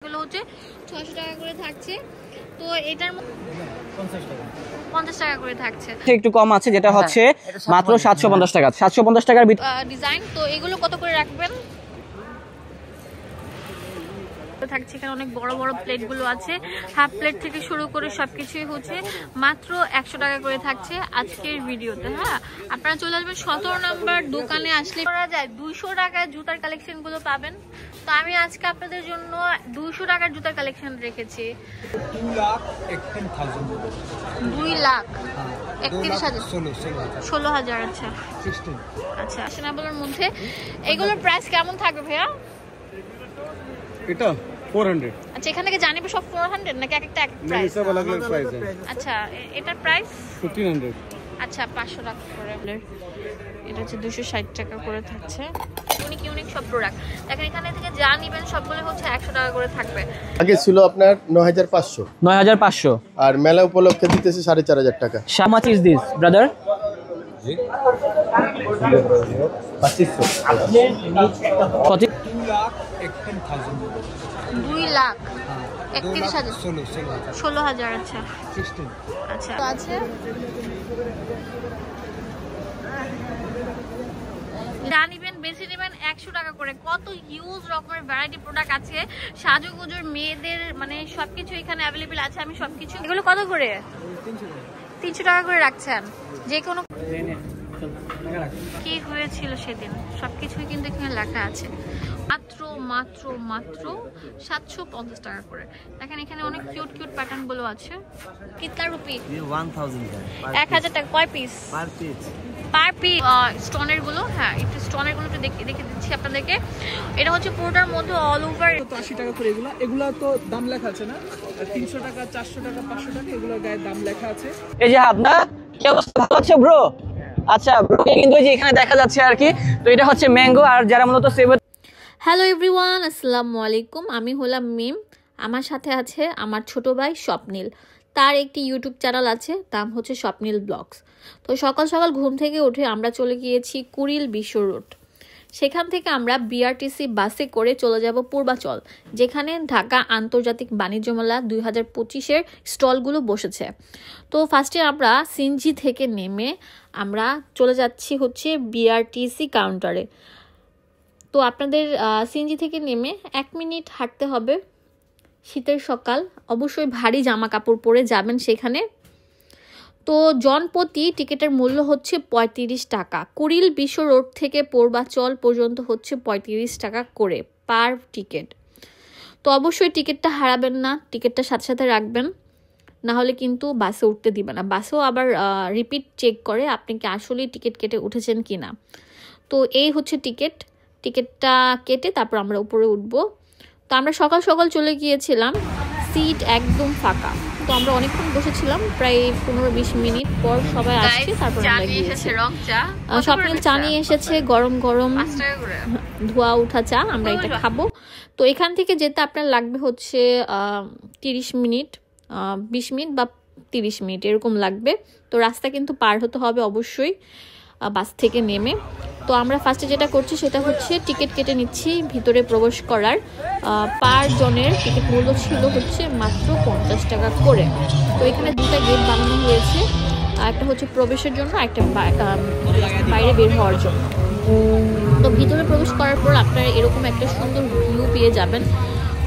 এগুলো হচ্ছে 600 টাকা করে থাকছে। তো এটার 50 টাকা করে থাকছে, একটু কম আছে যেটা হচ্ছে মাত্র 750 টাকা। 750 টাকার ডিজাইন। তো এগুলো কত করে রাখবেন? থাকছে এখানে অনেক বড় বড় প্লেট গুলো আছে, হাফ প্লেট থেকে শুরু করে সবকিছুই হচ্ছে মাত্র 100 টাকা করে থাকছে আজকের ভিডিওতে। হ্যাঁ, আপনারা চলে আসবেন 17 নম্বর দোকানে, আসলে করা যায় 200 টাকায় জুতার কালেকশন গুলো পাবেন। তো আমি আজকে আপনাদের জন্য 200 টাকার জুতার কালেকশন রেখেছি। 2,31,000 16,000। আচ্ছা আচ্ছা, ফ্যাশনেবলের মধ্যে এগুলোর প্রাইস কেমন থাকবে ভাইয়া? এটা 400। আচ্ছা, এখান থেকে জানিব সব 400 নাকি এক একটা এক প্রাইস? সব अलग अलग प्राइस है। আচ্ছা, এটার প্রাইস 1500। আচ্ছা, 500 টাকা করে। এটা হচ্ছে 260 টাকা করে থাকছে। ইউনিক ইউনিক সব প্রোডাক্ট দেখেন, এখানে থেকে যা নিবেন সবগুলো হচ্ছে 100 টাকা করে থাকবে। আগে ছিল আপনার 9500, 9500 আর মেলা উপলক্ষে দিতেছে 4500 টাকা। How much is this, brother? জি 2500। কত? 2,31,000 16,000। আচ্ছা আচ্ছা আছে। যা নিবেন বেশি নেবেন 100 টাকা করে। কত হিউজ রকমের ভ্যারাইটি প্রোডাক্ট আছে, সাজুগুজুর মেয়েদের মানে সবকিছু এখানে অ্যাভেলেবেল আছে। আমি সবকিছু, এগুলো কত করে? 300 টাকা করে রাখছেন। যে কোনো কি হয়েছিল সেদিন সবকিছুই কিন্তু এখানে লেখা আছে। মাত্র মাত্র মাত্র 750 টাকা করে। দেখেন এখানে অনেক কিউট কিউট প্যাটার্ন গুলো আছে। কিতনা রুপি? 1000 টাকা। কয় পিস? Per piece. স্টোনের গুলো, হ্যাঁ একটু স্টোনের গুলো একটু দেখে দিচ্ছি আপনাদেরকে। এটা হচ্ছে পুরোটার মধ্যে অল ওভার 80 টাকা করে। এগুলো তো দাম লেখা আছে না, 300 টাকা 400 টাকা 500 টাকা এগুলো গায়ে দাম লেখা আছে। এই যে আপনার কি অবস্থা, ভালো আছে ব্রো? আচ্ছা ব্রোকে কিন্তু এই যে এখানে দেখা যাচ্ছে আর কি। তো এটা হচ্ছে ম্যাঙ্গো, আর যারা মূলত সেভ। হ্যালো এভরিওয়ান, আসসালামু আলাইকুম। আমি হলাম মিম। আমার সাথে আছে আমার ছোট ভাই স্বপ্নিল। তার একটি ইউটিউব চ্যানেল আছে, নাম হচ্ছে স্বপ্নিল ব্লগস। তো সকাল সকাল ঘুম থেকে উঠে আমরা চলে গিয়েছি কুড়িল বিশ্ব রোড। সেখান থেকে আমরা বিআরটিসি বাসে করে চলে যাব পূর্বাচল, যেখানে ঢাকা আন্তর্জাতিক বাণিজ্য মেলা 2025-এর স্টলগুলো বসেছে। তো ফার্স্টে আমরা সিএনজি থেকে নেমে আমরা চলে যাচ্ছি হচ্ছে বিআরটিসি কাউন্টারে। তো আপনাদের সিএনজি থেকে নেমে 1 মিনিট হাঁটতে হবে। শীতের সকাল, অবশ্যই ভারী জামা কাপড় পরে যাবেন সেখানে। তো জনপ্রতি টিকিটের মূল্য হচ্ছে 35 টাকা। কুড়িল বিশ্ব রোড থেকে পূর্বাচল পর্যন্ত হচ্ছে 35 টাকা করে পার টিকিট। তো অবশ্যই টিকিটটা হারাবেন না, টিকিটটা সাথে সাথে রাখবেন, না হলে কিন্তু বাসে উঠতে দিবে না। বাসেও আবার রিপিট চেক করে আপনি কি আসলেই টিকিট কেটে উঠেছেন কি না। তো এই হচ্ছে টিকিটটা কেটে তারপর আমরা উপরে উঠবো। তো আমরা সকাল সকাল চলে গিয়েছিলাম, সিট একদম ফাঁকা। তো আমরা অনেকক্ষণ বসেছিলাম, প্রায় 15-20 মিনিট পর সবাই আসছে। তারপর আমরা গিয়েছি। স্বপ্নিল চা নিয়ে এসেছে, গরম গরম ধোয়া উঠা চা। আমরা এটা খাবো। তো এখান থেকে যেতে আপনার লাগবে হচ্ছে 30 মিনিট, 20 মিনিট বা 30 মিনিট এরকম লাগবে। তো রাস্তা কিন্তু পার হতে হবে অবশ্যই বাস থেকে নেমে। তো আমরা ফার্স্টে যেটা করছি সেটা হচ্ছে টিকিট কেটে নিচ্ছি ভিতরে প্রবেশ করার। পার জনের টিকিট মূল্য ছিল হচ্ছে মাত্র 50 টাকা করে। তো এখানে দুটা গেট বানানো হয়েছে, একটা হচ্ছে প্রবেশের জন্য, একটা বাইরে বের হওয়ার জন্য। তো ভিতরে প্রবেশ করার পর আপনারা এরকম একটা সুন্দর ভিউ পেয়ে যাবেন।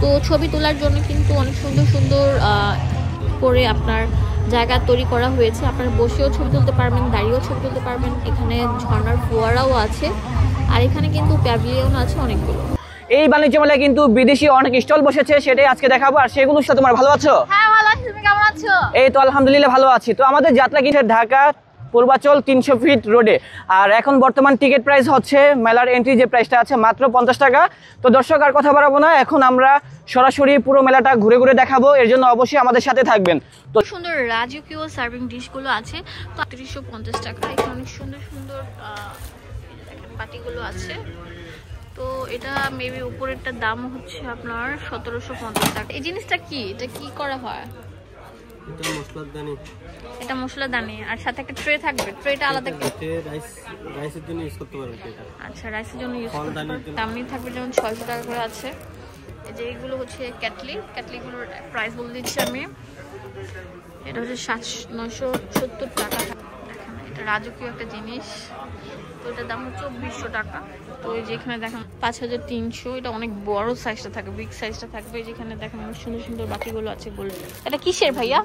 তো ছবি তোলার জন্য কিন্তু অনেক সুন্দর সুন্দর করে আপনার জায়গা তৈরি করা হয়েছে। আপনারা বসেও ছবি তুলতে পারবেন, দাঁড়িয়েও ছবি তুলতে পারবেন। এখানে ঝর্ণার ফোয়ারাও আছে, আর এখানে কিন্তু প্যাভিলিয়ন আছে অনেকগুলো। এই বাণিজ্য মেলায় কিন্তু বিদেশি অনেক স্টল বসেছে, সেটাই আজকে দেখাবো। আর সেগুলোর সাথে তোমরা ভালো আছো? হ্যাঁ ভালো আছি, তুমি কেমন আছো? এই তো আলহামদুলিল্লাহ ভালো আছি। তো আমাদের যাত্রা কিন্তু ঢাকা পূর্বাচল 300 ফিট রোডে। আর এখন বর্তমান টিকিট প্রাইস হচ্ছে মেলার এন্ট্রি যে প্রাইসটা আছে মাত্র 50 টাকা। তো দর্শক আর কথা বাড়াবো না, এখন আমরা সরাসরি পুরো মেলাটা ঘুরে ঘুরে দেখাবো। এর জন্য অবশ্যই আমাদের সাথে থাকবেন। তো সুন্দর রাজকীয় সার্ভিং ডিশগুলো আছে, তো 350 টাকা। এখানে অনেক সুন্দর সুন্দর পাটিগুলো আছে। তো এটা মেবি উপরেরটার দাম হচ্ছে আপনার 1750 টাকা। এই জিনিসটা কি, এটা কি করা হয়? এটা মশলাদানি, আর সাথে একটা ট্রে থাকবে। ট্রেটা আলাদা রাইসের জন্য ইউজ করতে পারবেন এটা। আচ্ছা, রাইসের জন্য ইউজ করতে পারবেন। দামই থাকবে, যেমন 600 টাকা করে আছে। যে এইগুলো হচ্ছে ক্যাটলিগুলোর প্রাইস বলে দিচ্ছি আমি। এটা হচ্ছে 970 টাকা। দেখেন এটা রাজকীয় একটা জিনিস, তো এটার দাম হচ্ছে 2400 টাকা। তো এই যেখানে দেখেন 5300, এটা অনেক বড় সাইজটা থাকবে, বিগ সাইজটা থাকবে। যেখানে দেখেন অনেক সুন্দর সুন্দর বাকিগুলো আছে গোল্ড। এটা কিসের ভাইয়া?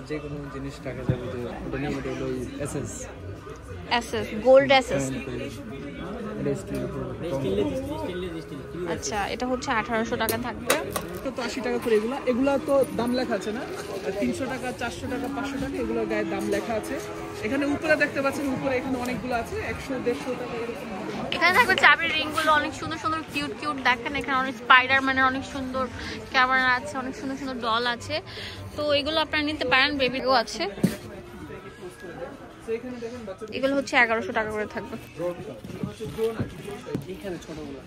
যে কোনো জিনিস টাকা যাবে যে ওটা নিয়ে এটা হলো এসএস এসএস, গোল্ড এসএস। এটা স্টিল আচ্ছা, এটা হচ্ছে 1800 টাকা থাকবে। তো 80 টাকা করে এগুলা তো দাম লেখা আছে না, 300 টাকা 400 টাকা 500 টাকা এগুলোর গায়ে দাম লেখা আছে। এখানে উপরে দেখতে পাচ্ছেন, উপরে এখানে অনেকগুলো আছে 100 150 টাকা এরকম। এখানে থাকবে চাবির রিং গুলো, অনেক সুন্দর সুন্দর কিউট কিউট। দেখেন এখানে অনেক স্পাইডারম্যানের অনেক সুন্দর ক্যামেরা আছে, অনেক সুন্দর সুন্দর ডল আছে। তো এগুলো আপনারা নিতে পারেন, বেবিও আছে। এগুলো হচ্ছে 1100 টাকা করে থাকবে। এখানে ছোটগুলো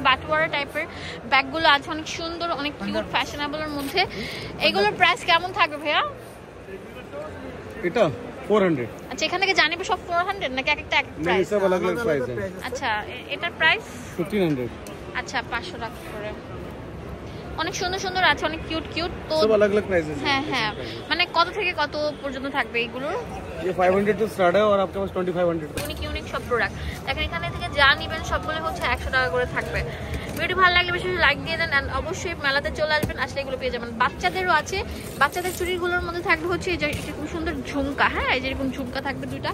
বাটওয়ারা টাইপের ব্যাগগুলো আছে, অনেক সুন্দর, অনেক কিউট, ফ্যাশনেবলের মধ্যে। এগুলোর প্রাইস কেমন থাকবে ভাইয়া? এটা 400। আচ্ছা, এখান থেকে জানিবে সব 400 নাকি এক একটা এক नहीं প্রাইস? सब अलग अलग प्राइस है। আচ্ছা, এটার প্রাইস 1500 আচ্ছা 500 টাকা করে। অনেক সুন্দর সুন্দর আছে, অনেক কিউট কিউট। তো सब अलग अलग प्राइस है। হ্যাঁ হ্যাঁ, মানে কত থেকে কত পর্যন্ত থাকবে এগুলো? ये 500 से स्टार्ट है और आपके पास 2500 तक। ইউনিক ইউনিক সব প্রোডাক্ট দেখেন। এখানে থেকে যা নিবেন সবগুলো হচ্ছে 100 টাকা করে থাকবে। ভিডিও ভালো লাগলে বেশি লাইক দিয়ে দেন, এন্ড অবশ্যই মেলাতে চলে আসবেন, আসলে এগুলো পেয়ে যাবেন। বাচ্চাদেরও আছে, বাচ্চাদের চুড়িগুলোর মধ্যে থাকবে হচ্ছে এই যে এটা খুব সুন্দর ঝুমকা। হ্যাঁ, এই যেরকম ঝুমকা থাকবে দুইটা,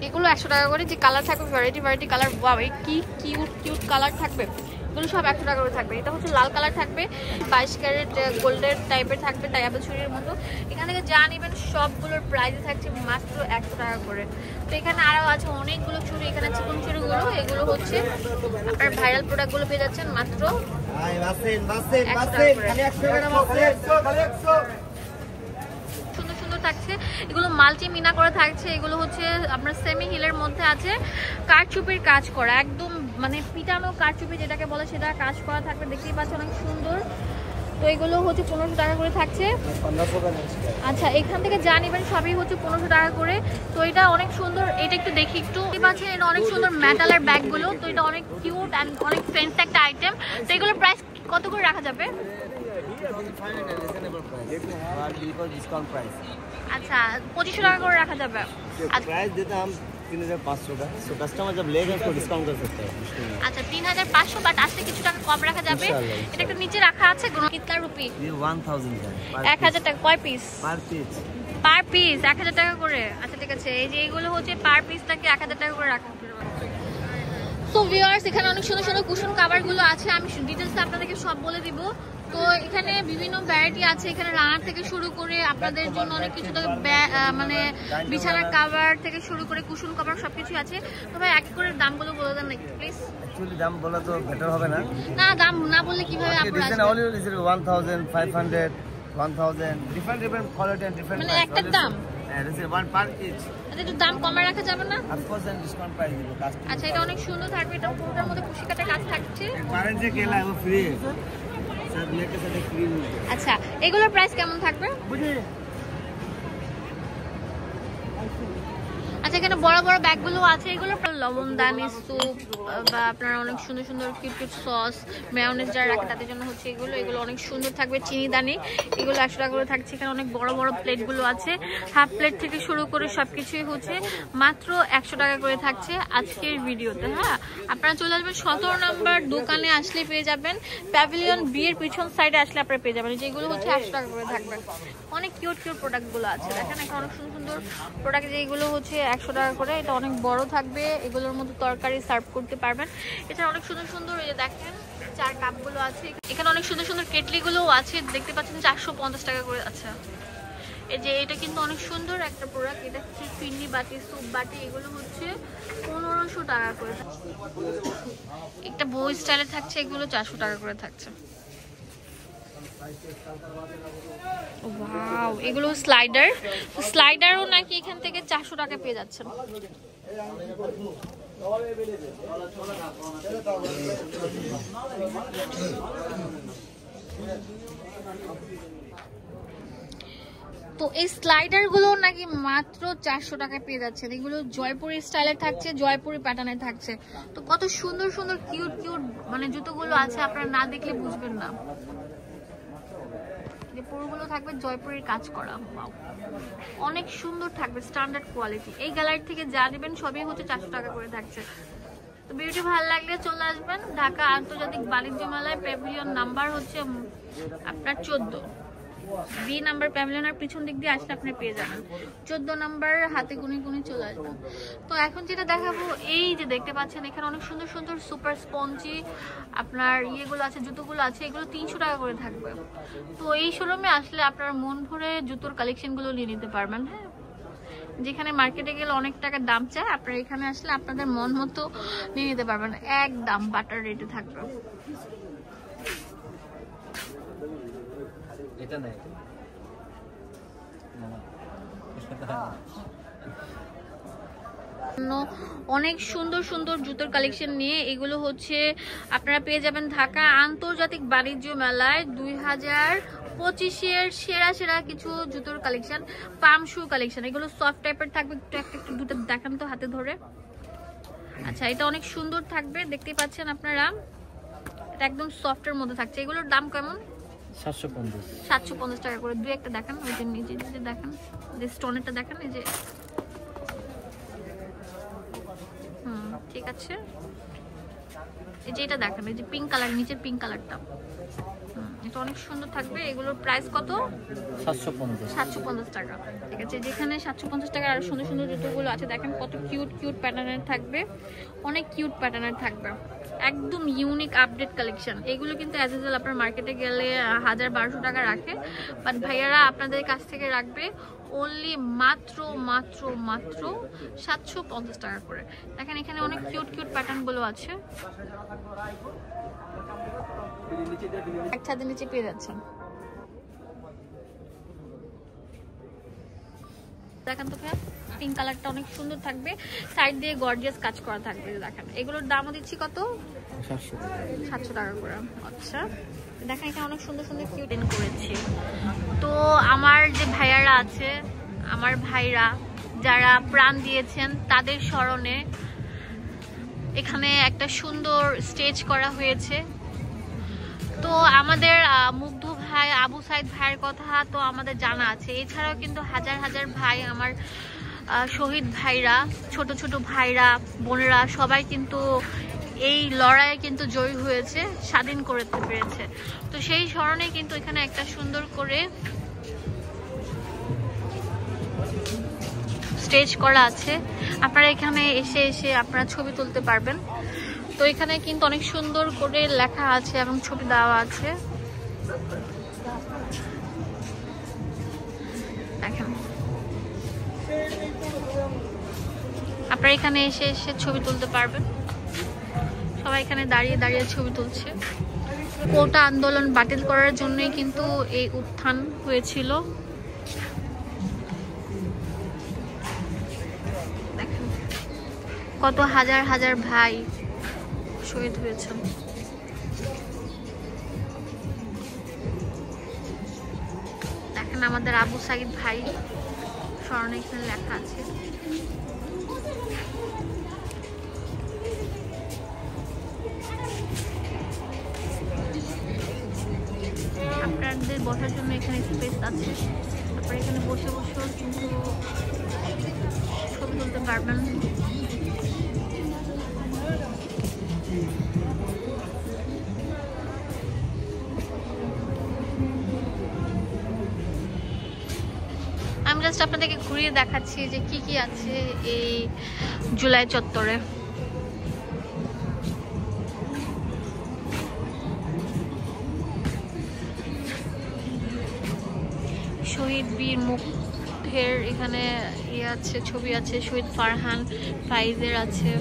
এগুলো 100 টাকা করে। যে কালার থাকবে ভ্যারাইটি ভ্যারাইটি কালার, ওয়াও এই কি কিউট কিউট কালার থাকবে, এগুলো সব 100 টাকা করে থাকবে। এটা হচ্ছে লাল কালার থাকবে, 22 ক্যারেট গোল্ডের টাইপের থাকবে, টাইপের ছুরির মতো। এখান থেকে যা নেবেন সবগুলোর প্রাইস থাকছে মাত্র 100 টাকা করে। তো এখানে আরও আছে অনেকগুলো চুড়ি, এখানে চিকন চুড়িগুলো, এগুলো হচ্ছে আপনার ভাইরাল প্রোডাক্টগুলো পেয়ে যাচ্ছেন মাত্র 100 টাকা করে। সুন্দর সুন্দর থাকছে, এগুলো মাল্টি মিনা করে থাকছে। এগুলো হচ্ছে আপনার সেমি হিলের মধ্যে আছে, কারচুপির কাজ করা, একদম মানে পিটানো কারচুপি যেটাকে বলে সেটা কাজ করা থাকবে। দেখতেই পাচ্ছেন অনেক সুন্দর। তো এগুলো হচ্ছে 1500 টাকা করে থাকছে। আচ্ছা, এখান থেকে যা নেবেন সবই হচ্ছে 1500 টাকা করে। তো এটা অনেক সুন্দর, এটা একটু দেখি একটু পাচ্ছেন, এটা অনেক সুন্দর মেটালের ব্যাগগুলো। তো এটা অনেক কিউট অ্যান্ড অনেক ফ্রেন্ডস একটা আইটেম। তো এগুলোর প্রাইস কত করে রাখা যাবে? अच्छा 2500 টাকা করে রাখা যাবে। प्राइस देते हम 3500 का, तो कस्टमर जब लेगा उसको डिस्काउंट कर सकते हैं। আচ্ছা 3500, বাট আসতে কিছু টাকা কম রাখা যাবে। এটা একটু নিচে রাখা আছে, কিতনা রুপি? ये 1000 का 1000 টাকা। কয় পিস? पर पीस। পার পিস 1000 টাকা করে। আচ্ছা ঠিক আছে, এই যে এইগুলো হচ্ছে পার পিস নাকি 1000 টাকা করে রাখা। সো ভিউয়ার্স, এখানে অনেক সুন্দর সুন্দর কুশন কভারগুলো আছে, আমি ডিটেইলস আপনাদেরকে সব বলে দিব। তো এখানে বিভিন্ন ভ্যারাইটি আছে, এখানে রানার থেকে শুরু করে আপনাদের জন্য অনেক কিছু, মানে বিছানার কভার থেকে শুরু করে কুশন কভার সবকিছু আছে। তো ভাই এক করে দামগুলো বলে দেন না একটু প্লিজ। एक्चुअली दाम बोला तो बेटर হবে না। না, দাম না বললে কিভাবে আপনারা design only is 1500 1000 different different quality and different মানে একটা দাম। হ্যাঁ, this is one per each. এটা একটু দাম কমে রাখা যাবে না? Of course and discount price দিব কাস্টমার। আচ্ছা, এটা অনেক সুন্দর থাকবে, এটা পুরোটার মধ্যে কুশি কাটা কাজ থাকছে। কারেন্ট যে কেলা है वो फ्री है सर, लेके साथ फ्री मिलता है। আচ্ছা, এগুলোর প্রাইস কেমন থাকবে? আচ্ছা, এখানে বড় বড় ব্যাগগুলো আছে, এগুলো লবণদানি স্যুপ বা আপনার অনেক সুন্দর সুন্দর কিউট কিউট সস মেয়োনেজ যারা রাখে তাদের জন্য হচ্ছে এগুলো অনেক সুন্দর থাকবে। চিনি দানি, এগুলো 100 টাকা করে থাকছে। এখানে অনেক বড় বড় প্লেটগুলো আছে, হাফ প্লেট থেকে শুরু করে সবকিছুই হচ্ছে মাত্র 100 টাকা করে থাকছে আজকের ভিডিওতে। হ্যাঁ, আপনারা চলে আসবেন 17 নম্বর দোকানে, আসলে পেয়ে যাবেন। প্যাভিলিয়ন বিয়ের পিছন সাইডে আসলে আপনারা পেয়ে যাবেন, যেগুলো হচ্ছে 100 টাকা করে থাকবে। অনেক কিউট কিউট প্রোডাক্টগুলো আছে, দেখেন এখানে অনেক সুন্দর সুন্দর প্রোডাক্ট, যেগুলো হচ্ছে 100 100 টাকা করে। এটা অনেক বড় থাকবে, এগুলোর মধ্যে তরকারি সার্ভ করতে পারবেন। এটা অনেক সুন্দর সুন্দর, এই যে দেখেন চার কাপগুলো আছে। এখানে অনেক সুন্দর সুন্দর কেটলিগুলোও আছে, দেখতে পাচ্ছেন 450 টাকা করে। আচ্ছা, এই যে এটা কিন্তু অনেক সুন্দর একটা প্রোডাক্ট। এটা হচ্ছে ফিন্নি বাটি, স্যুপ বাটি, এগুলো হচ্ছে 1500 টাকা করে। একটা বউ স্টাইলে থাকছে, এগুলো 400 টাকা করে থাকছে। ওয়াও, এগুলো স্লাইডার। স্লাইডারও নাকি এখান থেকে 400 টাকা পেয়ে যাচ্ছেন। তো এই স্লাইডার গুলো নাকি মাত্র 400 টাকায় পেয়ে যাচ্ছেন। এগুলো জয়পুরি স্টাইলে থাকছে, জয়পুরি প্যাটার্নে থাকছে। তো কত সুন্দর সুন্দর কিউট কিউট মানে জুতোগুলো আছে, আপনারা না দেখলে বুঝবেন না। যে পুরোগুলো থাকবে জয়পুরের কাজ করা, অনেক সুন্দর থাকবে, স্ট্যান্ডার্ড কোয়ালিটি। এই গ্যালারি থেকে যা নেবেন সবই হচ্ছে 400 টাকা করে থাকছে। তো ভিডিওটি ভালো লাগলে চলে আসবেন ঢাকা আন্তর্জাতিক বাণিজ্য মেলায়। প্যাভিলিয়ন নাম্বার হচ্ছে আপনার 14, বি নাম্বার প্যাভিলিয়নের পিছন দিক দিয়ে আসলে আপনি পেয়ে যাবেন। 14 নাম্বার হাতে গুনে গুনে চলে আসবেন। তো এখন যেটা দেখাবো, এই যে দেখতে পাচ্ছেন এখানে অনেক সুন্দর সুন্দর সুপার স্পঞ্জি আপনার ইয়েগুলো আছে, জুতোগুলো আছে, এগুলো 300 টাকা করে থাকবে। তো এই শোরুমে আসলে আপনার মন ভরে জুতোর কালেকশনগুলো নিয়ে নিতে পারবেন। হ্যাঁ, যেখানে মার্কেটে গেলে অনেক টাকার দাম চায়, আপনারা এখানে আসলে আপনাদের মন মতো নিয়ে নিতে পারবেন, একদম বাটার রেটে থাকবে। এটা নাই অনেক সুন্দর সুন্দর জুতোর কালেকশন নিয়ে এগুলো হচ্ছে আপনারা পেয়ে যাবেন ঢাকা আন্তর্জাতিক বাণিজ্য মেলায় 2025-এর সেরা সেরা কিছু জুতোর কালেকশন, পাম শু কালেকশন। এগুলো সফট টাইপের থাকবে, একটু একটা দুটো দেখান তো হাতে ধরে। আচ্ছা, এটা অনেক সুন্দর থাকবে, দেখতেই পাচ্ছেন আপনারা, এটা একদম সফটের মধ্যে থাকছে। এগুলোর দাম কেমন? 750 টাকা করে। দুই একটা দেখান, ওই যে নিচে যে দেখেন, যে স্টোনেরটা দেখেন, এই যে ঠিক আছে, এই যে এটা দেখেন, এই যে পিঙ্ক কালার, নিচের পিঙ্ক কালারটা, এটা অনেক সুন্দর থাকবে। এগুলোর প্রাইস কত? 750 টাকা। ঠিক আছে, যেখানে 750 টাকা আর সুন্দর সুন্দর জুতোগুলো আছে দেখেন, কত কিউট কিউট প্যাটার্নের থাকবে, অনেক কিউট প্যাটার্নের থাকবে, একদম ইউনিক আপডেট কালেকশন। এগুলো কিন্তু অ্যাজ ইউজুয়াল আপনার মার্কেটে গেলে 1000-1200 টাকা রাখে, বাট ভাইয়ারা আপনাদের কাছ থেকে রাখবে অনলি মাত্র মাত্র মাত্র 750 টাকা করে। দেখেন এখানে অনেক কিউট কিউট প্যাটার্নগুলো আছে, এক ছাদের নিচে পেয়ে যাচ্ছেন। দেখেন তো ভাইয়া, পিঙ্ক কালারটা অনেক সুন্দর থাকবে, সাইড দিয়ে গর্জিয়াস কাজ করা থাকবে। দেখেন এগুলোর দামও দিচ্ছি কত? 700 টাকা করে। আচ্ছা, দেখেন এখানে অনেক সুন্দর সুন্দর কিউট করেছি। তো আমার যে ভাইয়ারা আছে, আমার ভাইরা যারা প্রাণ দিয়েছেন, তাদের স্মরণে এখানে একটা সুন্দর স্টেজ করা হয়েছে। তো আমাদের মুগ্ধ ভাই, আবু সাইদ ভাইয়ের কথা তো আমাদের জানা আছে, এছাড়াও কিন্তু হাজার হাজার ভাই, আমার শহীদ ভাইরা, ছোট ছোট ভাইরা, বোনেরা সবাই কিন্তু এই লড়াইয়ে কিন্তু জয়ী হয়েছে, স্বাধীন করতে পেরেছে। তো সেই স্মরণে কিন্তু এখানে একটা সুন্দর করে স্টেজ করা আছে, আপনারা এখানে এসে এসে আপনারা ছবি তুলতে পারবেন। তো এখানে কিন্তু অনেক সুন্দর করে লেখা আছে এবং ছবি দেওয়া আছে, দেখেন আপনারা এখানে এসে এসে ছবি তুলতে পারবেন। সবাই এখানে দাঁড়িয়ে দাঁড়িয়ে ছবি তুলছে। কোটা আন্দোলন বাতিল করার জন্যই কিন্তু এই উত্থান হয়েছিল। দেখেন কত হাজার হাজার ভাই শহীদ হয়েছেন। দেখেন আমাদের আবু সাইদ ভাই স্মরণে এখানে লেখা আছে। আপনাদের বসার জন্য এখানে স্পেস আছে, তারপরে এখানে বসে বসেও কিন্তু ছবি তুলতে পারবেন। আমি জাস্ট আপনাদেরকে ঘুরিয়ে দেখাচ্ছি যে কি কি আছে এই জুলাই চত্বরে। শহীদ বীর মুখের এখানে ইয়ে আছে, ছবি আছে, শহীদ ফারহান ফাইজের আছে।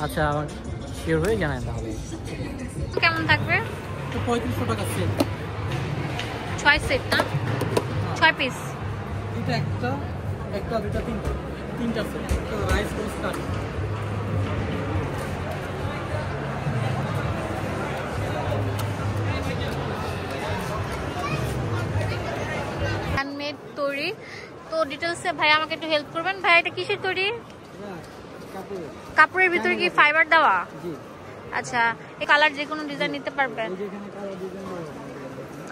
আচ্ছা, আমার শিওর হয়ে জানাই তাহলে কেমন থাকবে? 3500 টাকা সেট। 6 সেট না, 6 পিস। এটা একটা দুটা তিনটা সেট। রাইস কোস্টার হ্যান্ডমেড তৈরি। তো ডিটেলসে ভাই আমাকে একটু হেল্প করবেন। ভাই এটা কিসের তৈরি? কাপড়ের ভিতরে কি ফাইবার দেওয়া? আচ্ছা, এই কালার যে কোনো ডিজাইন নিতে পারবেন?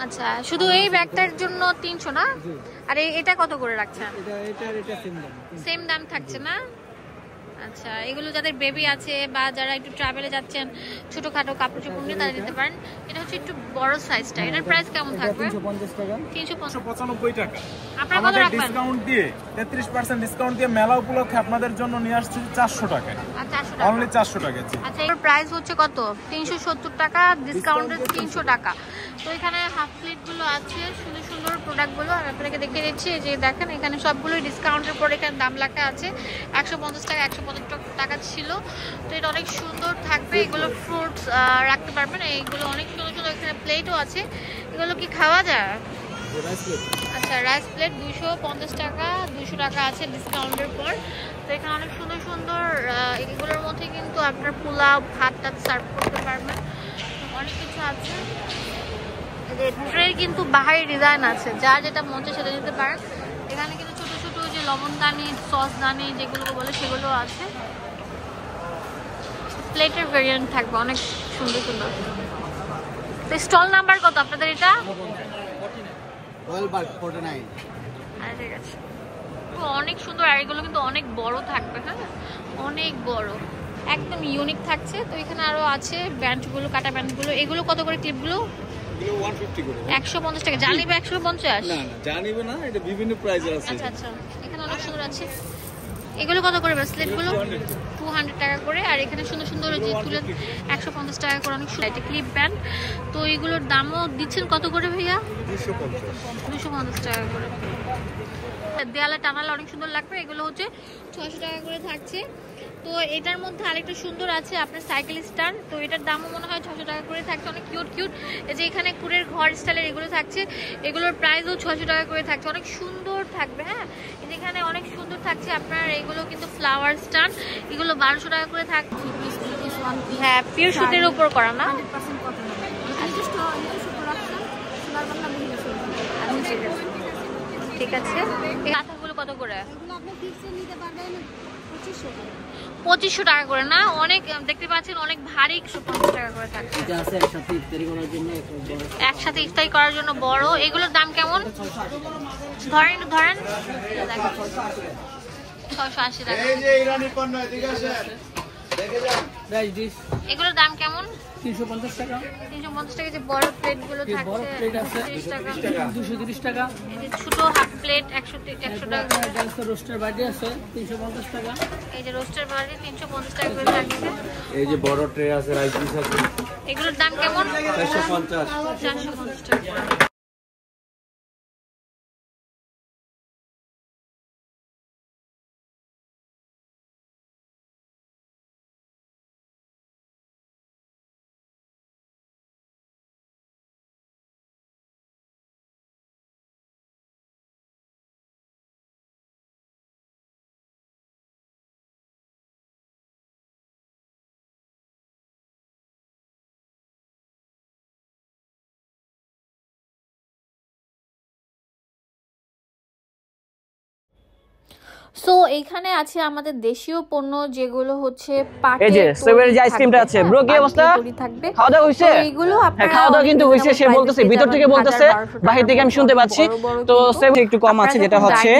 আচ্ছা, শুধু এই ব্যাগটার জন্য 300 না? আর এটা কত করে রাখছেন? এটা সেম দাম থাকছে না? আচ্ছা, এগুলো যাদের বেবি আছে বা যারা একটু ট্রাভেলে যাচ্ছেন ছোটখাটো কাপড় চোপড় নিয়ে তারা নিতে পারেন। এটা হচ্ছে একটু বড় সাইজটা। এটার প্রাইস কেমন থাকবে? 350 টাকা। 395 টাকা। আপনারা কত আমাদের রাখবেন? ডিসকাউন্ট দিয়ে 33% ডিসকাউন্ট দিয়ে মেলা উপলক্ষে আপনাদের জন্য নিয়ে আসছি 400 টাকায়। আচ্ছা, 400 টাকা। অনলি 400 টাকা। আচ্ছা, এর প্রাইস হচ্ছে কত? 370 টাকা, ডিসকাউন্টে 300 টাকা। তো এখানে হাফ প্লেট গুলো আছে, সুন্দর সুন্দর প্রোডাক্ট গুলো আমি আপনাকে দেখিয়ে দিচ্ছি। যে দেখেন এখানে সবগুলোই ডিসকাউন্টের পর এখানে দাম লেখা আছে। 150 টাকা, 150 টাকা ছিল। তো এটা অনেক সুন্দর থাকবে। এগুলো ফ্রুটস রাখতে পারবেন। এইগুলো অনেক সুন্দর সুন্দর। এখানে প্লেটও আছে। এগুলো কি খাওয়া যায়? আচ্ছা, রাইস প্লেট 250 টাকা, 200 টাকা আছে ডিসকাউন্টের পর। তো এখানে অনেক সুন্দর সুন্দর এগুলোর মধ্যে কিন্তু আপনার পোলাও ভাত টাত সার্ভ করতে পারবেন। অনেক কিছু আছে। ট্রে কিন্তু বাহারি ডিজাইন আছে, যার যেটা মন চায় সেটা নিতে পারেন। এখানে কিন্তু ছোট ছোট যে লবণদানি, সসদানি যেগুলো বলে সেগুলো আছে। প্লেটের ভেরিয়েন্ট থাকবে অনেক সুন্দর সুন্দর। তো স্টল নাম্বার কত আপনাদের এটা? 49। আচ্ছা, ঠিক আছে। তো অনেক সুন্দর। আর এগুলো কিন্তু অনেক বড় থাকবে। হ্যাঁ, অনেক বড়, একদম ইউনিক থাকছে। তো এখানে আরো আছে ব্যান্ডগুলো, কাটা ব্যান্ডগুলো। এগুলো কত করে ক্লিপগুলো? 150 করে। 150 টাকা। জানিবে 150? না না, জানিবে না, এটা বিভিন্ন প্রাইসের আছে। আচ্ছা আচ্ছা, এখানে অনেক সুন্দর আছে। এগুলো কত করে ব্রেসলেটগুলো? 200 টাকা করে। আর এখানে সুন্দর সুন্দর যে তুলে 150 টাকা করে অনেক সুন্দর। এটা ক্লিপ ব্যান্ড। তো এগুলোর দামও দিচ্ছেন কত করে ভাইয়া? 250 টাকা করে। দেয়ালে টানালে অনেক সুন্দর লাগবে। এগুলো হচ্ছে 600 টাকা করে থাকছে। তো এটার মধ্যে আরেকটা সুন্দর আছে আপনার সাইকেল স্ট্যান্ড। তো এটার দামও মনে হয় 600 টাকা করে থাকছে। অনেক কিউট কিউট এই যে এখানে কুড়ের ঘর স্টাইলের এগুলো থাকছে। এগুলোর প্রাইসও 600 টাকা করে থাকছে। অনেক সুন্দর থাকবে। হ্যাঁ, এখানে অনেক সুন্দর থাকছে আপনার। এগুলো কিন্তু ফ্লাওয়ার স্ট্যান্ড। এগুলো 1200 টাকা করে থাকছে। হ্যাঁ, পিওর সুতির উপর করা না? ঠিক আছে। এই কাঁথাগুলো কত করে? 2500 টাকা করে না? অনেক দেখতে পাচ্ছেন, অনেক ভারী। 150 টাকা করে থাকছে। একসাথে ইফতারি করার জন্য বড়। এগুলোর দাম কেমন? ধরেন ধরেন 680 টাকা। এগুলোর দাম কেমন? 350 টাকা। 350 টাকা। যে বড় প্লেট গুলো থাকছে বড় প্লেট আছে 230 টাকা। এই যে ছোট হাফ প্লেট 100 টাকা। রোস্টার বাটি আছে 350 টাকা। এই যে রোস্টার বাটি 350 টাকা করে থাকছে। এই যে বড় ট্রে আছে, রাইস ডিশ আছে। এগুলোর দাম কেমন? 450 450 টাকা। সো এখানে আছে আমাদের দেশীয় পণ্য যেগুলো হচ্ছে এই যে স্ট্রবেরি যে আইসক্রিমটা আছে ব্রো কি অবস্থা খাওয়া দাওয়া হইছে এইগুলো হ্যাঁ খাওয়া দাওয়া কিন্তু হইছে সে বলতেছে ভিতর থেকে বলতেছে বাহির থেকে আমি শুনতে পাচ্ছি তো সেম একটু কম আছে যেটা হচ্ছে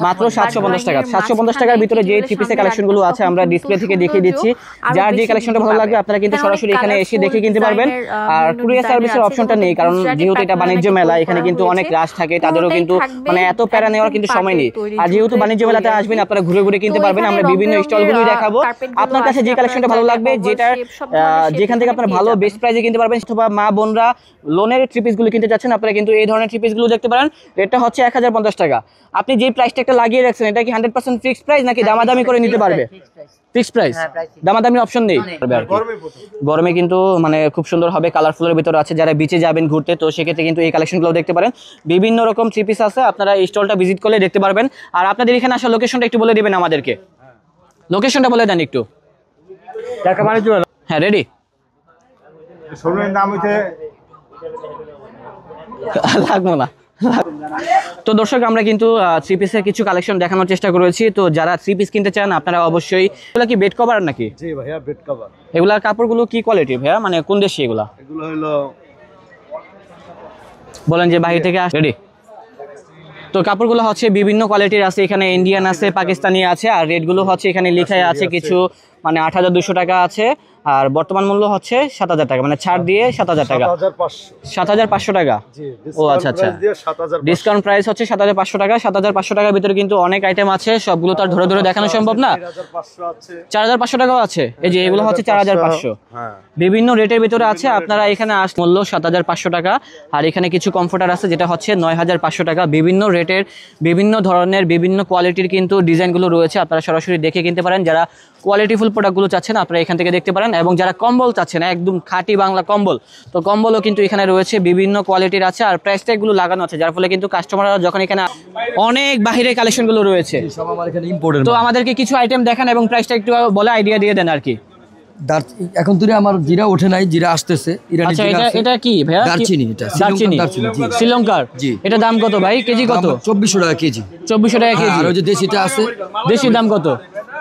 মাত্র 750 টাকা 750 টাকার ভিতরে যে থ্রি পিসের কালেকশন গুলো আছে আমরা ডিসপ্লে থেকে দেখিয়ে দিচ্ছি যার যে কালেকশনটা ভালো লাগবে আপনারা কিন্তু সরাসরি এখানে এসে দেখে কিনতে পারবেন আর কুরিয়ার সার্ভিসের অপশনটা নেই কারণ যেহেতু এটা বাণিজ্য মেলা এখানে কিন্তু অনেক রাশ থাকে তাদেরও কিন্তু মানে এত প্যারা নেওয়ার কিন্তু সময় নেই আর যেহেতু বাণিজ্য মেলাতে আসবেন আপনারা ঘুরে ঘুরে কিনতে পারবেন আমরা বিভিন্ন স্টলগুলোই দেখাবো আপনার কাছে যে কালেকশনটা ভালো লাগবে যেটা যেখান থেকে আপনারা ভালো বেস্ট প্রাইসে কিনতে পারবেন অথবা মা বোনরা লোনের থ্রি পিসগুলো কিনতে যাচ্ছেন আপনারা কিন্তু এই ধরনের থ্রি পিসগুলো দেখতে পারেন রেটটা হচ্ছে 1050 টাকা আপনি যে প্রাইসটা একটা লাগিয়ে রাখছেন এটা কি 100% ফিক্সড প্রাইস নাকি দামাদামি করে নিতে পারবে ফিক্সড প্রাইস দামাদামির অপশন নেই গরমে কিন্তু মানে খুব সুন্দর হবে কালারফুলের ভিতরে আছে যারা বিচে যাবেন ঘুরতে তো সেক্ষেত্রে কিন্তু এই কালেকশনগুলো দেখতে পারেন বিভিন্ন রকম থ্রি পিস আছে আপনারা এই স্টলটা ভিজিট করলে দেখতে পারবেন আর আপনাদের এখানে আসার লোকেশনটা একটু বলে দিবেন আমাদেরকে লোকেশনটা বলে দেন একটু হ্যাঁ রেডি শোরুমের নাম হচ্ছে লাগবো না তো দর্শক আমরা কিন্তু থ্রি পিসের কিছু কালেকশন দেখানোর চেষ্টা করেছি তো যারা থ্রি পিস কিনতে চান আপনারা অবশ্যই এগুলো কি বেড কভার নাকি জি ভাইয়া বেড কভার এগুলার কাপড়গুলো কি কোয়ালিটি ভাইয়া মানে কোন দেশি এগুলা এগুলো হলো বলেন যে বাইরে থেকে আসে রেডি তো কাপড়গুলো হচ্ছে বিভিন্ন কোয়ালিটির আছে এখানে ইন্ডিয়ান আছে পাকিস্তানি আছে আর রেটগুলো হচ্ছে এখানে লেখাই আছে কিছু মানে 8200 টাকা আছে আর বর্তমান মূল্য হচ্ছে 7000 টাকা মানে ছাড় দিয়ে 7000 টাকা 7500 টাকা ও আচ্ছা আচ্ছা ডিসকাউন্ট প্রাইস হচ্ছে 7500 টাকা 7500 টাকার ভিতরে কিন্তু অনেক আইটেম আছে সবগুলো তো আর ধরে ধরে দেখানো সম্ভব না 4500 টাকাও আছে এই যে এগুলো হচ্ছে 4500 বিভিন্ন রেটের ভিতরে আছে আপনারা এখানে মূল্য 7500 টাকা আর এখানে কিছু কমফোর্টার আছে যেটা হচ্ছে 9500 টাকা বিভিন্ন রেটের বিভিন্ন ধরনের বিভিন্ন কোয়ালিটির কিন্তু ডিজাইনগুলো রয়েছে আপনারা সরাসরি দেখে কিনতে পারেন যারা কোয়ালিটিফুল প্রোডাক্টগুলো চাচ্ছেন আপনারা এখান থেকে দেখতে পারেন এবং যারা কম্বল চাচ্ছেন একদম খাঁটি বাংলা কম্বল তো কম্বলও কিন্তু এখানে রয়েছে বিভিন্ন কোয়ালিটির আছে আর প্রাইস ট্যাগগুলো লাগানো আছে যার ফলে কিন্তু কাস্টমাররা যখন এখানে অনেক বাহিরের কালেকশনগুলো রয়েছে তো আমাদেরকে কিছু আইটেম দেখান এবং প্রাইসটা একটু বলে আইডিয়া দিয়ে দেন আর কি এখন তুই আমার জিরা ওঠে নাই জিরা আসতেছে ইরানি জিরা আছে এটা কি ভাইয়া দারচিনি এটা দারচিনি শ্রীলঙ্কার জি এটা দাম কত ভাই কেজি কত 2400 টাকা কেজি 2400 টাকা কেজি আর ওই যে দেশিটা আছে দেশির দাম কত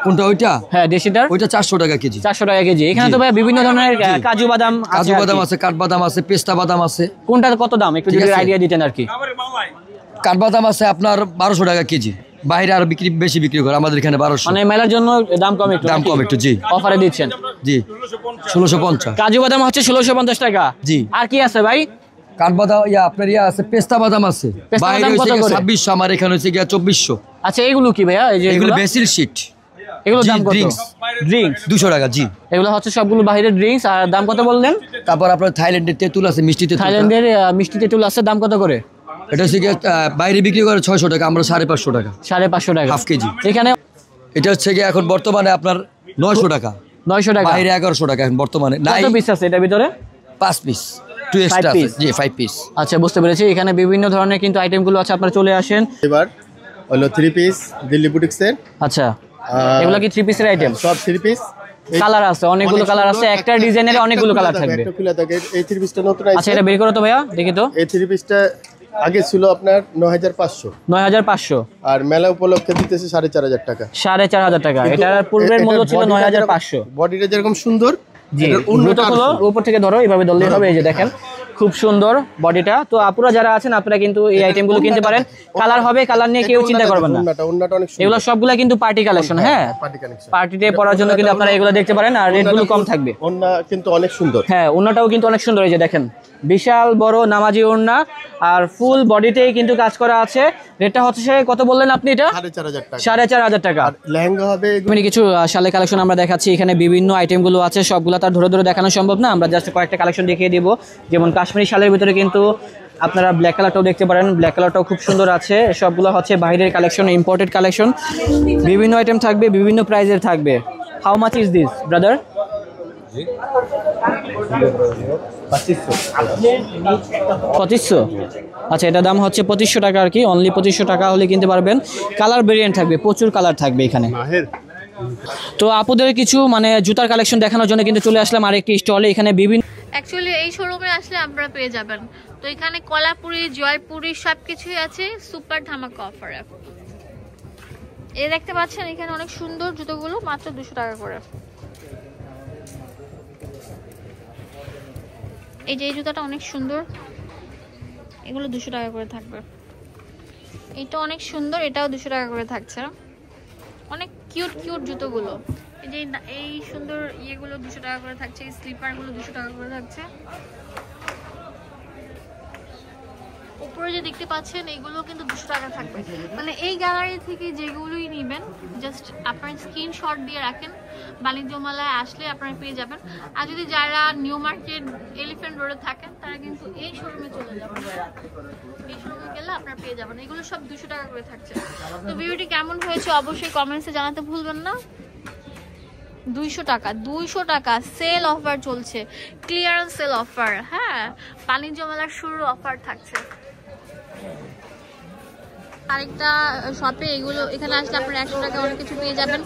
কোনটা ওইটা হ্যাঁ দেশিটার ওইটা 400 টাকা কেজি 400 টাকা কেজি এখানে তো ভাই বিভিন্ন ধরনের কাজু বাদাম আছে কাঠবাদাম আছে পেস্তা বাদাম আছে কোনটার কত দাম একটু যদি আইডিয়া দিতেন আর কি কাঠবাদাম আছে আপনার 1200 টাকা কেজি বাইরে আর বেশি বিক্রি করে আমাদের এখানে 1200 মানে মেলার জন্য দাম কম একটু জি অফারে দিচ্ছেন জি 1650 কাজু বাদাম হচ্ছে 1650 টাকা জি আর কি আছে ভাই কাঠবাদাম আপনার আছে পেস্তা বাদাম আছে বাইরে হচ্ছে 2600 আমার এখানে হচ্ছে 2400 আচ্ছা এগুলো কি ভাইয়া এই যে এগুলো বেসিল শীট এগুলো দাম কত ড্রিঙ্কস 200 টাকা জি এগুলো হচ্ছে সবগুলো বাইরের ড্রিঙ্কস আর দাম কত বললেন তারপর আপনার থাইল্যান্ডের তেঁতুল আছে মিষ্টি তেঁতুল থাইল্যান্ডের মিষ্টি তেঁতুল আছে দাম কত করে এটা হচ্ছে বাইরে বিক্রি করে 600 টাকা আমরা 550 টাকা 550 টাকা হাফ কেজি এখানে এটা হচ্ছে এখন বর্তমানে আপনার 900 টাকা 900 টাকা বাইরে 1100 টাকা এখন বর্তমানে নাই কত পিস আছে এটার ভিতরে 5 পিস 2 এক্সট্রা আছে জি 5 পিস আচ্ছা বুঝতে পেরেছি এখানে বিভিন্ন ধরনের কিন্তু আইটেমগুলো আছে আপনারা চলে আসেন এবার হলো 3 পিস দিল্লি বুটিক্সের আচ্ছা এগুলা কি 3 পিসের আইটেম সব 3 পিস কালার আছে অনেকগুলো কালার আছে একটা ডিজাইনের অনেকগুলো কালার থাকবে একটা খুলে থাকে এই 3 পিসটা নতুন আছে আচ্ছা এটা বের করো তো ভাইয়া দেখি তো এই 3 পিসটা আগে ছিল আপনার 9500 আর মেলা উপলক্ষে দিতেছে 4500 টাকা 4500 টাকা এটার পূর্বের মূল্য ছিল 9500 বডিটা যেরকম সুন্দর এটার উন্নত হলো উপর থেকে ধরো এইভাবে ধরলেই হবে এই যে দেখেন খুব সুন্দর বডিটা তো আপুরা যারা আছেন আপনারা কিন্তু এই আইটেমগুলো কিনতে পারেন কালার হবে কালার নিয়ে কেউ চিন্তা করবেন না এগুলো সবগুলা কিন্তু পার্টি কালেকশন হ্যাঁ পার্টিতে পরার জন্য কিন্তু আপনারা এগুলো দেখতে পারেন আর রেটগুলো কম থাকবে ওন্না কিন্তু অনেক সুন্দর হ্যাঁ ওন্নাটাও কিন্তু অনেক সুন্দর এই যে দেখেন বিশাল বড় নামাজি ওড়না আর ফুল বডিতেই কিন্তু কাজ করা আছে রেটটা হচ্ছে কত বললেন আপনি এটা 4500 টাকা লেহেঙ্গা হবে মানে কিছু শালে কালেকশন আমরা দেখাচ্ছি এখানে বিভিন্ন আইটেমগুলো আছে সবগুলো তার ধরে ধরে দেখানো সম্ভব না আমরা জাস্ট কয়েকটা কালেকশন দেখিয়ে দিব যেমন কাশ্মীরি শালের ভিতরে কিন্তু আপনারা ব্ল্যাক কালারটাও দেখতে পারেন ব্ল্যাক কালারটাও খুব সুন্দর আছে সবগুলো হচ্ছে বাইরের কালেকশন ইম্পোর্টেড কালেকশন বিভিন্ন আইটেম থাকবে বিভিন্ন প্রাইজের থাকবে how much is this brother 2500 আচ্ছা এটা দাম হচ্ছে 2500 টাকা আর কি অনলি 2500 টাকা হলে কিনতে পারবেন কালার ভেরিয়েন্ট থাকবে প্রচুর কালার থাকবে এখানে তো আপুদের কিছু মানে জুতার কালেকশন দেখানোর জন্য কিন্তু চলে আসলাম আরেকটি স্টলে এখানে বিভিন্ন অ্যাকচুয়ালি এই শোরুমে আসলে আপনারা পেয়ে যাবেন তো এখানে কলাপুরি জয়পুরি সবকিছুই আছে সুপার ধামাকা অফারে এই দেখতে পাচ্ছেন এখানে অনেক সুন্দর জুতোগুলো মাত্র 200 টাকা করে। এই যে এই জুতাটা অনেক সুন্দর, এগুলো 200 টাকা করে থাকবে। এটা অনেক সুন্দর, এটাও 200 টাকা করে থাকছে। অনেক কিউট কিউট জুতোগুলো, এই যে এই সুন্দর ইয়েগুলো 200 টাকা করে থাকছে। এই স্লিপারগুলো 200 টাকা করে থাকছে। উপরে যে দেখতে পাচ্ছেন এগুলো কিন্তু 200 টাকা থাকবে। মানে এই গ্যালারি থেকে যেগুলোই নেবেন জাস্ট আপনার স্ক্রিনশট দিয়ে রাখেন, বাণিজ্য মেলায় আসলে আপনারা পেয়ে যাবেন। আর যদি যারা নিউ মার্কেট এলিফ্যান্ট রোডে থাকেন তারা কিন্তু এই শোরুমে চলে যাবেন, এই শোরুমে গেলে আপনারা পেয়ে যাবেন। এগুলো সব 200 টাকা করে থাকছে। তো ভিডিওটি কেমন হয়েছে অবশ্যই কমেন্টসে জানাতে ভুলবেন না। 200 টাকা, 200 টাকা সেল অফার চলছে, ক্লিয়ারেন্স সেল অফার। হ্যাঁ, বাণিজ্য মেলার শুরুর অফার থাকছে। আরেকটা শপে এগুলো, এখানে আসলে আপনারা 100 টাকা অনেক কিছু পেয়ে যাবেন।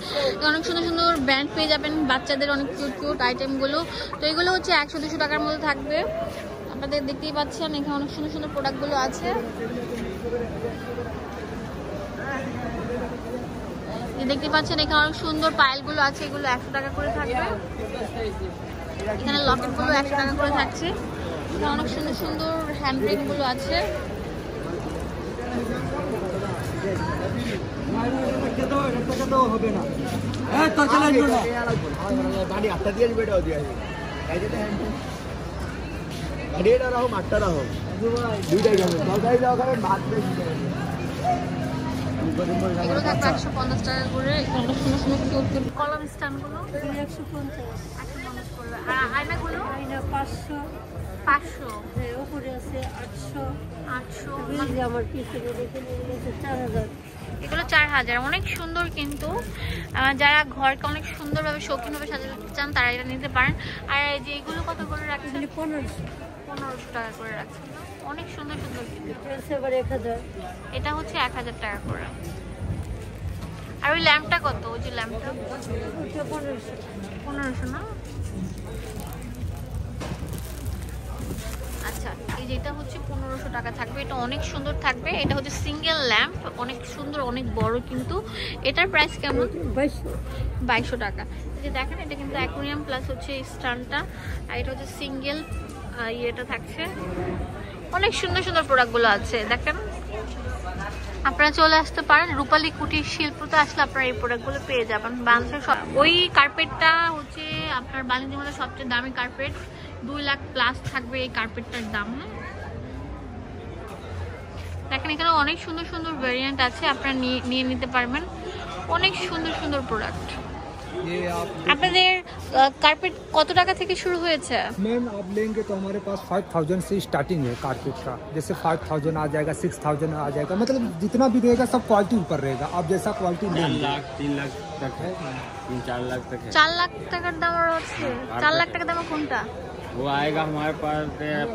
অনেক সুন্দর সুন্দর ব্র্যান্ড পেয়ে যাবেন, বাচ্চাদের অনেক কিউট কিউট আইটেমগুলো। তো এগুলো হচ্ছে 100-200 টাকার মধ্যে থাকবে। আপনাদের দেখতেই পাচ্ছেন এখানে অনেক সুন্দর সুন্দর প্রোডাক্টগুলো আছে। দেখতে পাচ্ছেন এখানে অনেক সুন্দর পায়েলগুলো আছে, এগুলো 100 টাকা করে থাকবে। এখানে লকেটগুলো 100 টাকা করে থাকছে। এখানে অনেক সুন্দর সুন্দর হ্যান্ডব্যাগগুলো আছে। এগুলো থাকবে 150 টাকা করে। অনেক সুন্দর সুন্দর কলম স্ট্যান্ডগুলো 150 করবে। আর আয়নাগুলো 500। উপরে আছে 800। আমার পিছনে দেখেন 4000। এগুলো 4000। অনেক সুন্দর কিন্তু যারা ঘরকে অনেক সুন্দরভাবে শৌখিনভাবে সাজাতে চান তারা এটা নিতে পারেন। আর যে এগুলো কত করে রাখছেন? 1500 টাকা করে রাখছেন। অনেক সুন্দর সুন্দর কিন্তু। 1000। এটা হচ্ছে 1000 টাকা করে। আর ওই ল্যাম্পটা কত? ওই যে ল্যাম্পটা 1500 না? আচ্ছা, এই যেটা হচ্ছে 1500 টাকা থাকবে। এটা অনেক সুন্দর থাকবে। এটা হচ্ছে সিঙ্গেল ল্যাম্প, অনেক সুন্দর, অনেক বড় কিন্তু। এটার প্রাইস কেমন? 2200 টাকা। এই যে দেখেন এটা কিন্তু অ্যাকোয়ারিয়াম প্লাস হচ্ছে স্ট্যান্ডটা। আর এটা হচ্ছে সিঙ্গেল ইয়েটা থাকছে। অনেক সুন্দর সুন্দর প্রোডাক্টগুলো আছে দেখেন। আপনারা চলে আসতে পারেন রূপালী কুটির শিল্পতে, আসলে আপনারা এই প্রোডাক্টগুলো পেয়ে যাবেন। বাংলাদেশের ওই কার্পেটটা হচ্ছে আপনার বাণিজ্য মেলার সবচেয়ে দামি কার্পেট, 2 লাখ প্লাস থাকবে এই কার্পেটটার দাম। হ্যাঁ, দেখেন এখানে অনেক সুন্দর সুন্দর ভেরিয়েন্ট আছে, আপনারা নিয়ে নিতে পারবেন। অনেক সুন্দর সুন্দর প্রোডাক্ট। আপনাদের कारपेट কত টাকা থেকে শুরু হয়েছে? मैम आप लेंगे तो हमारे पास 5000 से स्टार्टिंग है कारपेट का। जैसे 5000 आ जाएगा, 6000 आ जाएगा, मतलब जितना भी रहेगा सब क्वालिटी ऊपर रहेगा। आप जैसा क्वालिटी लेंगे 3 लाख तक है, 3-4 लाख तक है। 4 লাখ টাকার দাম আর আছে। 4 লাখ টাকা দাম কোনটা? वो आएगा हमारे पास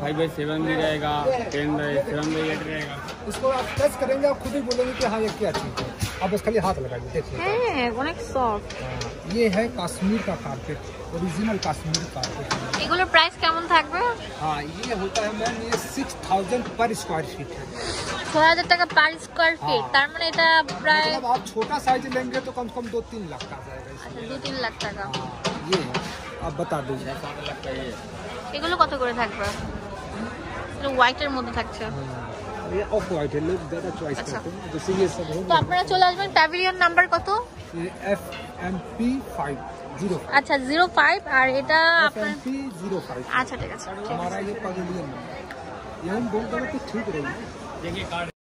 5/7 भी रहेगा, 10/7/8 रहेगा। इसको आप टच करेंगे आप खुद ही बोलेंगे कि हाँ ये क्या चीज़ है। आप बस खाली हाथ लगाइए देखिए। হ্যাঁ, অনেক সফট। ये है कश्मीर का कारपेट, ओरिजिनल कश्मीर कारपेट। এগুলোর প্রাইস কেমন থাকবে? हाँ, ये होता है मैम, ये 6000 पर स्क्वायर फीट है। 6000 টাকা পার স্কয়ার ফিট। তার মানে এটা প্রায় मतलब आप छोटा साइज लेंगे तो कम से कम 2-3 लाख का आ जाएगा। আচ্ছা 2-3 লাখ টাকা। ये है, आप बता दीजिए। এগুলো কত করে থাকবে? এটা হোয়াইটের মধ্যে থাকছে। ये ऑफ वाइट है, लोग ज़्यादा चॉइस करते हैं, जैसे ये सब हो তো আপনারা চলে আসবেন। প্যাভিলিয়ন নাম্বার কত? ये FMP505। আচ্ছা 05। আর এটা আপনার FMP05। আচ্ছা ঠিক আছে। हमारा ये पवेलियन नंबर, ये हम बोल देंगे तो ठीक रहेगी। देखिए